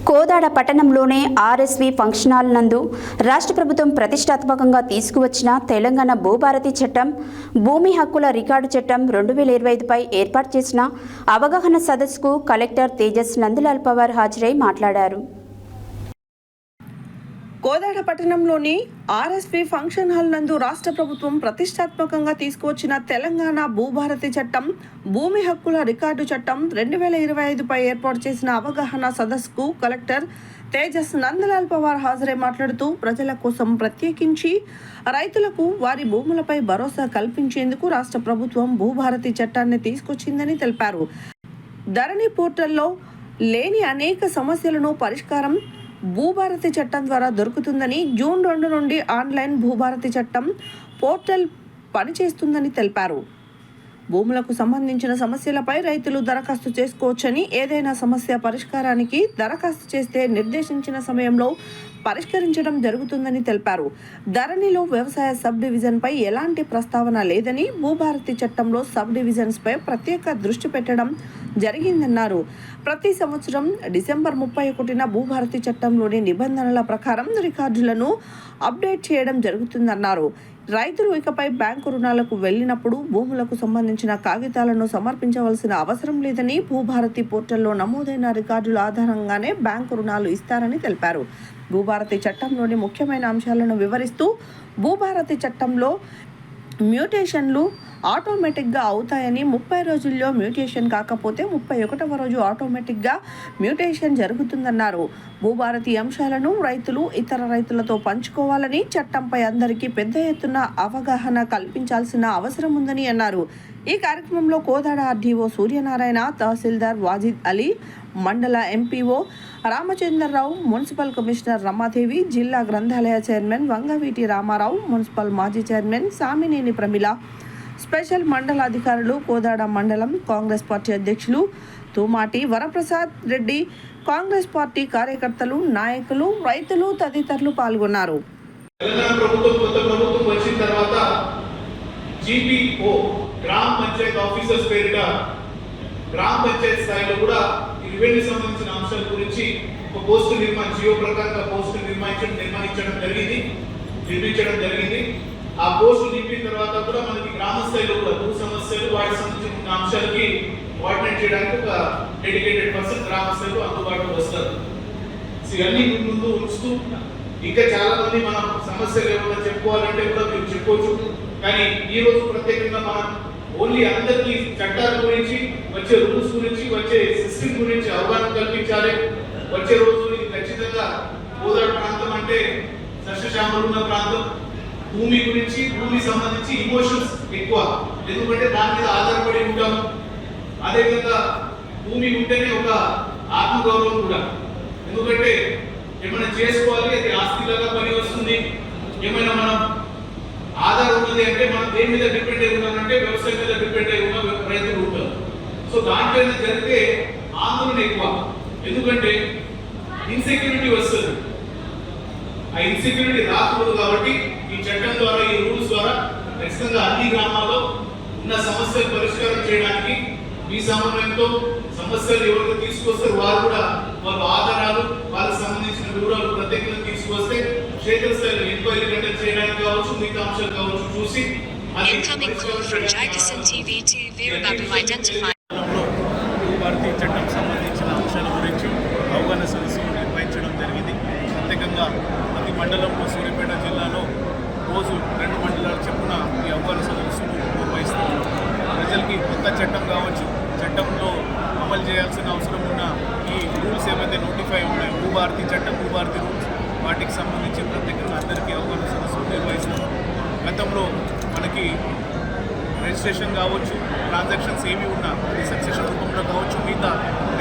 Kodad పట్టణంలోనే RSV function hall నందు రాష్ట్ర ప్రభుత్వం ప్రతిష్టాత్మకంగా తీసుకువచ్చిన తెలంగాణ భూభారతి చట్టం, భూమి హక్కుల రికార్డు చట్టం 2025పై ఏర్పాటు చేసిన అవగాహన సదస్సుకు కలెక్టర్ తేజస్ నందలాల్ పవార్ హాజరై మాట్లాడారు. కోదాడ పట్టణంలోని ఆర్ఎస్వి ఫంక్షన్ హాల్ నందు రాష్ట్ర ప్రభుత్వం ప్రతిష్టాత్మకంగా తీసుకువచ్చిన తెలంగాణ భూభారతి చట్టం, భూమి హక్కుల రికార్డు చట్టం 2025పై ఏర్పాటు చేసిన అవగాహన సదస్సుకు కలెక్టర్ తేజస్ నందలాల్ పవార్ హాజరై మాట్లాడుతూ ప్రజల కోసం ప్రత్యేకించి రైతులకు వారి భూములపై భరోసా కల్పించేందుకు రాష్ట్ర ప్రభుత్వం భూభారతి చట్టాన్ని తీసుకొచ్చిందని తెలిపారు. ధరణి పోర్టల్లో లేని అనేక సమస్యలను పరిష్కారం భూభారతి చట్టం ద్వారా దొరుకుతుందని, జూన్ 2 నుండి ఆన్లైన్ భూభారతి చట్టం పోర్టల్ పనిచేస్తుందని తెలిపారు. భూములకు సంబంధించిన సమస్యలపై రైతులు దరఖాస్తు చేసుకోవచ్చని, ఏదైనా సమస్య పరిష్కారానికి దరఖాస్తు చేస్తే నిర్దేశించిన సమయంలో పరిష్కరించడం జరుగుతుందని తెలిపారు. ధరణిలో వ్యవసాయ సబ్ డివిజన్పై ఎలాంటి ప్రస్తావన లేదని, భూభారతి చట్టంలో సబ్ డివిజన్స్పై ప్రత్యేక దృష్టి పెట్టడం జరిగిందన్నారు. ప్రతి సంవత్సరం డిసెంబర్ 31న భూభారతి చట్టంలోని నిబంధనల ప్రకారం రికార్డులను అప్డేట్ చేయడం జరుగుతుందన్నారు. రైతులు ఇకపై బ్యాంకు రుణాలకు వెళ్లినప్పుడు భూములకు సంబంధించిన కాగితాలను సమర్పించవలసిన అవసరం లేదని, భూభారతి పోర్టల్లో నమోదైన రికార్డుల ఆధారంగానే బ్యాంకు రుణాలు ఇస్తారని తెలిపారు. భూభారతి చట్టంలోని ముఖ్యమైన అంశాలను వివరిస్తూ, భూభారతి చట్టంలో మ్యూటేషన్లు ఆటోమేటిక్గా అవుతాయని, 30 రోజుల్లో మ్యూటేషన్ కాకపోతే 31వ రోజు ఆటోమేటిక్గా మ్యూటేషన్ జరుగుతుందన్నారు. భూభారతి అంశాలను రైతులు ఇతర రైతులతో పంచుకోవాలని, చట్టంపై అందరికీ పెద్ద ఎత్తున అవగాహన కల్పించాల్సిన అవసరం ఉందని అన్నారు. ఈ కార్యక్రమంలో కోదాడ ఆర్డీఓ సూర్యనారాయణ, తహసీల్దార్ వాజిద్ అలీ, మండల MPO Ramachandrarao, municipal commissioner Ramadevi, జిల్లా గ్రంథాలయ చైర్మన్ వంగవీటి రామారావు, మున్సిపల్ మాజీ చైర్మన్ సామినేని ప్రమిళ, స్పెషల్ మండల అధికారులు, కోదాడ మండలం కాంగ్రెస్ పార్టీ అధ్యక్షులు తూమాటి వరప్రసాద్ రెడ్డి, కాంగ్రెస్ పార్టీ కార్యకర్తలు, నాయకులు, రైతులు తదితరులు పాల్గొన్నారు. గ్రామ పంచాయత్ ఆఫీసర్స్ పేరిట గ్రామ పంచాయత్ స్థాయిలో కూడా రెవెన్యూ సంబంధించిన అంశాల గురించి ఒక పోస్టు జియో ప్రకారంగా పోస్టు నిర్మించడం జరిగింది. ఆ పోస్టు నింపిన తర్వాత కూడా మనకి గ్రామ స్థాయిలో కూడా భూ సమస్యలు, వాటికి సంబంధించిన అంశాలకి కోఆర్డినేట్ చేయడానికి ఒక డెడికేటెడ్ పర్సన్ గ్రామ స్థాయిలో అందుబాటులో వస్తారు. ఇవన్నీ ముందు ఉంచుతూ ఇంకా చాలా మంది మనం సమస్యలు ఏమైనా చెప్పుకోవాలంటే కూడా మీరు చెప్పుకోవచ్చు. కానీ ఈ రోజు ప్రత్యేకంగా మనం ఓన్లీ అందరికీ చట్టాల గురించి, వచ్చే రూల్స్ గురించి, వచ్చే సిస్టమ్ గురించి అవగాహన కల్పించాలి. వచ్చే రోజు ఖచ్చితంగా కోదాడ ప్రాంతం అంటే సస్యశ్యామలు ఉన్న ప్రాంతం. భూమి గురించి, భూమికి సంబంధించి ఇమోషన్స్ ఎక్కువ, ఎందుకంటే దాని మీద ఆధారపడి ఉంటాము. అదేవిధంగా భూమి ఉంటేనే ఒక ఆత్మగౌరవం కూడా, ఎందుకంటే ఏమైనా చేసుకోవాలి, అది ఆస్తిలాగా పని వస్తుంది. ఏమైనా మనం ఆధారం ఉన్నది అంటే మనం దేని మీద డిపెండ్ అయి ఉన్నామంటే వ్యవసాయం మీద డిపెండ్ అయి ఉన్న రైతులు ఉంటారు. సో దాంట్లో జరిగితే ఆందోళన ఎక్కువ, ఎందుకంటే ఇన్సెక్యూరిటీ వస్తుంది. ఆ ఇన్సెక్యూరిటీ రాకూడదు. కాబట్టి ఈ చట్టం ద్వారా, ఈ రూల్స్ ద్వారా ఖచ్చితంగా అన్ని గ్రామాల్లో ఉన్న సమస్యలు పరిష్కారం చేయడానికి మీ సమన్వయంతో సమస్యలు ఎవరికి తీసుకొస్తారు వారు కూడా వాళ్ళ ఆధారాలు, వాళ్ళకి సంబంధించిన వివరాలు ప్రత్యేకంగా తీసుకొస్తే క్షేత్ర స్థాయిలో ఎంక్వైరీ కండక్ట్ చేయడానికి కావచ్చు, మిగతా అంశాలు కావచ్చు చూసి భారతీయ చట్టం సంబంధించిన అంశాల గురించి అవగాహన సదస్సు నిర్వహించడం జరిగింది. ప్రత్యేకంగా ప్రతి మండలంలో సూర్యాపేట జిల్లాలో రోజు 2 మండలాలు చెప్పున ఈ అవగాహన సదస్సును నిర్వహిస్తున్నాం. ప్రజలకి కొత్త చట్టం కావచ్చు, చట్టంలో అమలు చేయాల్సిన అవసరం ఉన్న ఈ రూల్స్ ఏవైతే నోటిఫై ఉన్నాయో, భూభారతి చట్టం, భూభారతి రూల్స్, వాటికి సంబంధించి ప్రత్యేకంగా అందరికీ అవగాహన సదస్సు నిర్వహిస్తున్నాం. గతంలో మనకి రిజిస్ట్రేషన్ కావచ్చు, ట్రాన్సాక్షన్స్ ఏవి ఉన్నా అది సక్సెషన్ రూపంలో కావచ్చు, మిగతా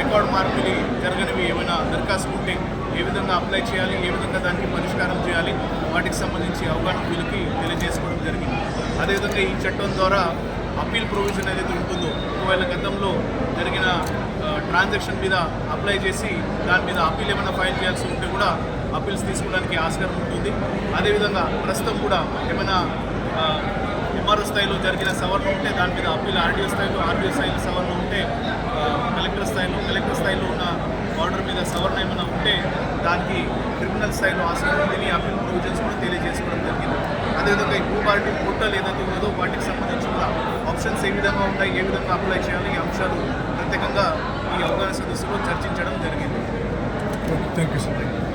రికార్డ్ మార్పులు జరగనివి ఏమైనా దరఖాస్తులు ఉంటే ఏ విధంగా అప్లై చేయాలి, ఏ విధంగా దానికి పరిష్కారం చేయాలి, వాటికి సంబంధించి అవగాహన వీళ్ళకి తెలియజేసుకోవడం జరిగింది. అదేవిధంగా ఈ చట్టం ద్వారా అప్పీల్ ప్రొవిజన్ ఏదైతే ఉంటుందో, ఒకవేళ గతంలో జరిగిన ట్రాన్సాక్షన్ మీద అప్లై చేసి దాని మీద అప్పీల్ ఏమైనా ఫైల్ చేయాల్సి ఉంటే కూడా అప్పీల్స్ తీసుకోవడానికి ఆస్కారం ఉంటుంది. అదేవిధంగా ప్రస్తుతం కూడా ఏమైనా ఎంఆర్ఓ స్థాయిలో జరిగిన సవరణ ఉంటే దాని మీద అప్పీల్ ఆర్డీఓ స్థాయిలో సవరణ ఉంటే కలెక్టర్ స్థాయిలో ఉన్న ఆర్డర్ మీద సవరణ ఏమైనా ఉంటే ఫైనల్ స్థాయిలో ఆస్కారం ఉందని అప్పీల్ ప్రొవిజన్స్ కూడా తెలియజేసుకోవడం జరిగింది. అదేవిధంగా ఈ భూభారతి పోర్టల్ ఏదైతే ఉన్నదో వాటికి సంబంధించి కూడా ఆప్షన్స్ ఏ విధంగా ఉన్నాయి, ఏ విధంగా అప్లై చేయాలి, ఈ అంశాలు ప్రత్యేకంగా ఈ అవగాహన సదస్సులో చర్చించడం జరిగింది. Thank you sir.